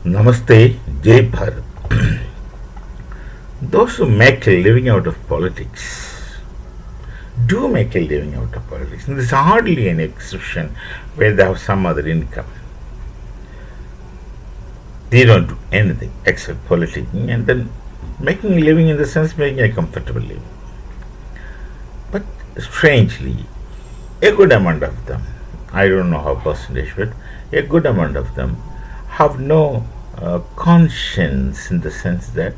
Namaste, Jai Bharat. Those who make a living out of politics do make a living out of politics. And there's hardly any exception where they have some other income. They don't do anything except politicking and then making a living in the sense making a comfortable living. But strangely, a good amount of them, I don't know how percentage, but a good amount of them have no conscience in the sense that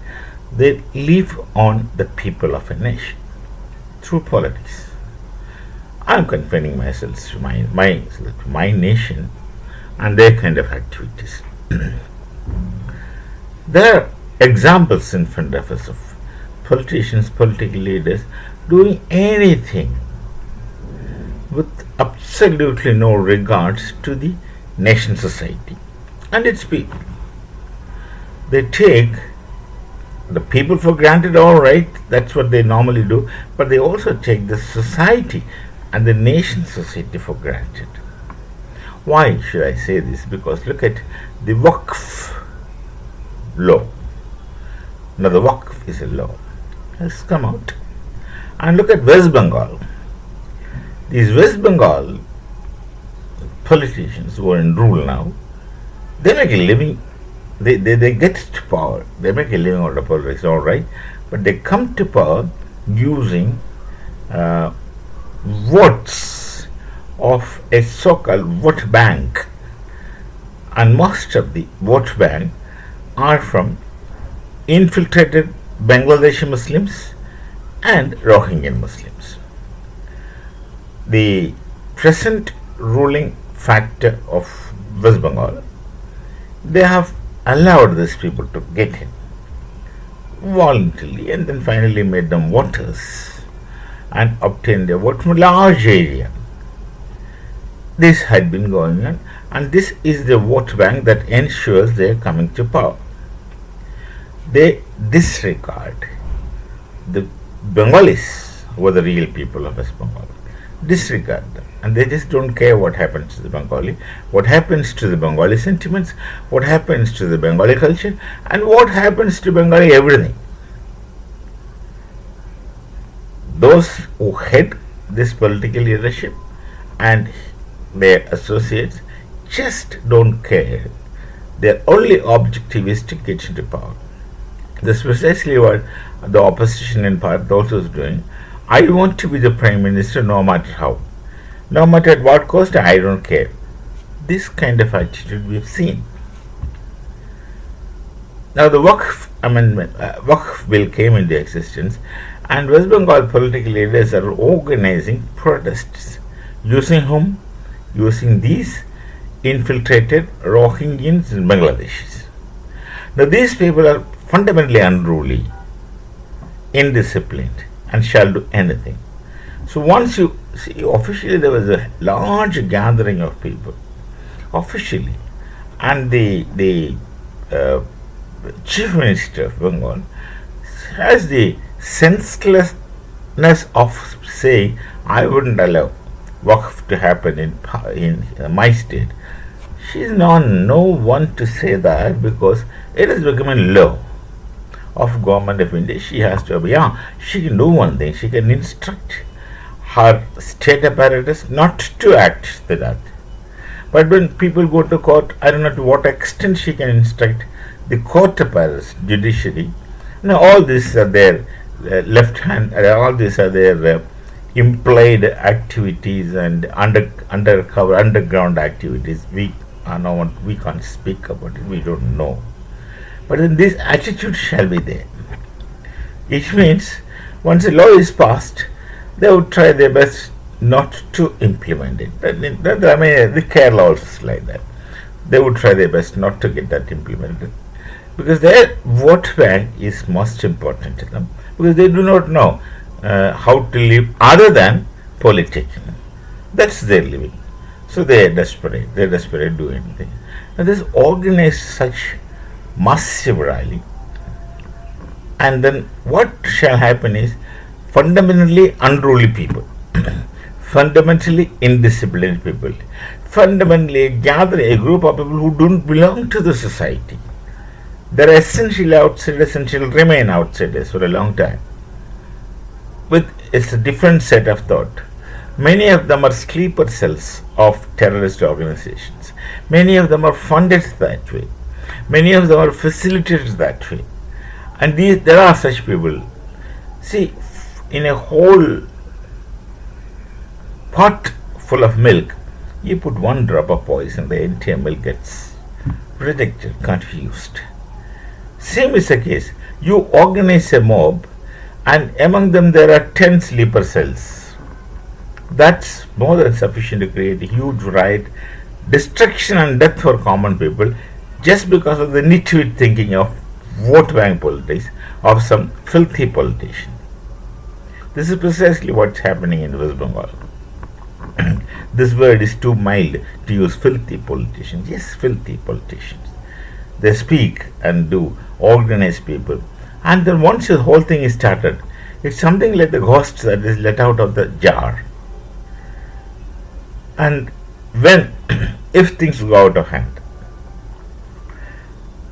they live on the people of a nation through politics. I'm confining myself to my nation and their kind of activities. There are examples in front of us of politicians, political leaders doing anything with absolutely no regards to the nation society and its people. They take the people for granted, all right, that's what they normally do, but they also take the society and the nation society for granted. Why should I say this? Because look at the Waqf law. Now, the Waqf is a law, has come out. And look at West Bengal. These West Bengal politicians who are in rule now, they make a living. They get to power. They make a living out of politics, all right. But they come to power using votes of a so-called vote bank. And most of the vote bank are from infiltrated Bangladeshi Muslims and Rohingya Muslims. The present ruling factor of West Bengal, they have allowed these people to get in voluntarily and then finally made them voters and obtained their vote from a large area. This had been going on, and this is the vote bank that ensures they are coming to power. They disregard the Bengalis, who are the real people of West Bengal, disregard them, and they just don't care what happens to the Bengali, what happens to the Bengali sentiments, what happens to the Bengali culture, and what happens to Bengali everything. Those who head this political leadership and their associates just don't care. Their only objective is to get into power. That's precisely what the opposition in part also is doing. I want to be the Prime Minister no matter how. No matter at what cost, I don't care. This kind of attitude we've seen. Now the Waqf amendment, Waqf bill came into existence, and West Bengal political leaders are organizing protests. Using whom? Using these infiltrated Rohingyans and Bangladeshis. Now these people are fundamentally unruly, indisciplined, and shall do anything. So once you see, officially there was a large gathering of people, officially, and the Chief Minister of Bengal has the senselessness of saying, I wouldn't allow Waqf to happen in my state. She is no one to say that because it has become a law of government of India. She has to be, she can do one thing, she can instruct her state apparatus not to act to that. But when people go to court, I don't know to what extent she can instruct the court apparatus, judiciary. Now all these are their left hand, all these are their implied activities and underground activities. We can't speak about it, we don't know. But then this attitude shall be there. It means once a law is passed, they would try their best not to implement it. The Kerala also is like that. They would try their best not to get that implemented because their vote bank is most important to them because they do not know how to live other than politicking. That's their living. So they are desperate. They are desperate to do anything. Now this organized such massive rally, and then what shall happen is fundamentally unruly people, fundamentally indisciplined people, fundamentally a group of people who don't belong to the society, They're essentially outsiders and shall remain outsiders for a long time. With it's a different set of thought. Many of them are sleeper cells of terrorist organizations. Many of them are funded that way. Many of them are facilitated that way. And there are such people. See, in a whole pot full of milk, you put one drop of poison, the entire milk gets rejected, confused. Same is the case. You organize a mob, and among them there are 10 sleeper cells. That's more than sufficient to create a huge riot, destruction and death for common people, just because of the nitwit thinking of vote bank politics of some filthy politician. This is precisely what's happening in West Bengal. This word is too mild to use filthy politicians. Yes, filthy politicians. They speak and do organize people. And then once the whole thing is started, it's something like the ghost that is let out of the jar. And when, if things go out of hand,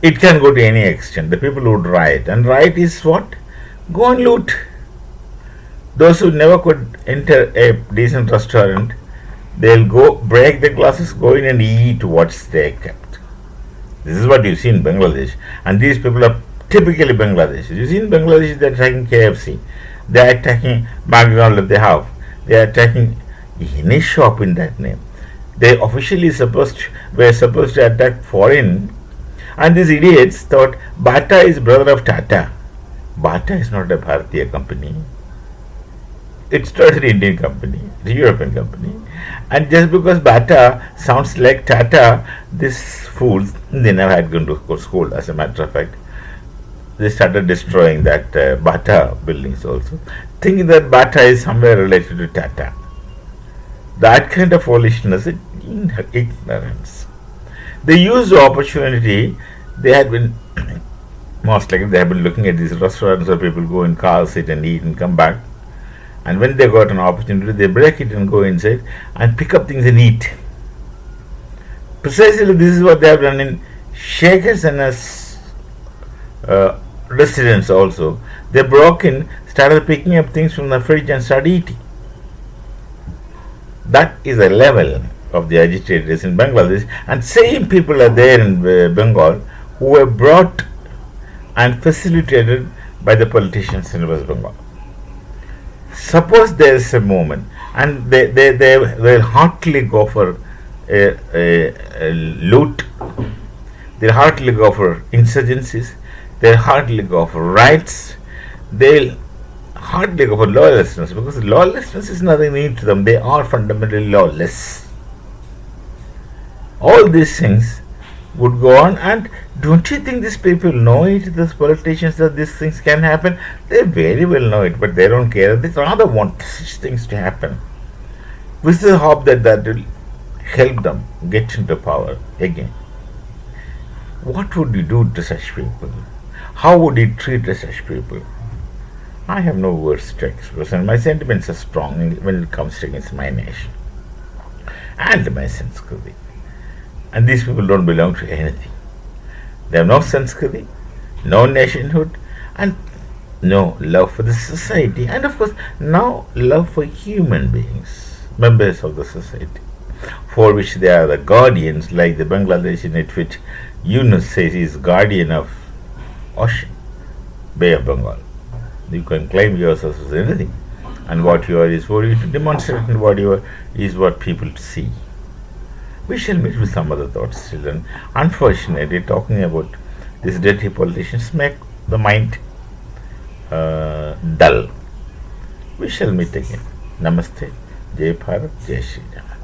it can go to any extent. The people would riot. And riot is what? Go and loot. Those who never could enter a decent restaurant, they'll go break the glasses, go in and eat what's there kept. This is what you see in Bangladesh. And these people are typically Bangladeshis. You see in Bangladesh, they're attacking KFC. They're attacking McDonald's if they have. They're attacking any shop in that name. They officially were supposed to attack foreign. And these idiots thought Bata is brother of Tata. Bata is not a Bharatiya company. It's not an Indian company, it's a European company. And just because Bata sounds like Tata, these fools, they never had gone to school, as a matter of fact. They started destroying that Bata buildings also, thinking that Bata is somewhere related to Tata. That kind of foolishness is ignorance. They used the opportunity. They had been, most likely, they have been looking at these restaurants where people go in cars, sit and eat and come back. And when they got an opportunity, they break it and go inside and pick up things and eat. Precisely this is what they have done in Sheikh Hasina's residence also. They broke in, started picking up things from the fridge and started eating. That is the level of the agitators in Bangladesh. And same people are there in Bengal who were brought and facilitated by the politicians in West Bengal. Suppose there is a movement and they'll heartily go for a loot, they'll heartily go for insurgencies, they'll heartily go for riots, they'll hardly go for lawlessness, because lawlessness is nothing new to them. They are fundamentally lawless. All these things would go on, and don't you think these people know it, these politicians, that these things can happen? They very well know it, but they don't care. They rather want such things to happen, with the hope that will help them get into power again. What would you do to such people? How would you treat such people? I have no words to express, and my sentiments are strong when it comes against my nation and my Sanskriti. And these people don't belong to anything. They have no Sanskriti, no nationhood, and no love for the society, and of course, no love for human beings, members of the society, for which they are the guardians, like the Bangladesh in it, which Yunus says he is guardian of ocean, Bay of Bengal. You can claim yourself as anything, and what you are is for you to demonstrate, and what you are is what people see. We shall meet with some other thoughts, children. Unfortunately, talking about these dirty politicians make the mind dull. We shall meet again. Namaste. Jai Bharat, Jai Shri Ram.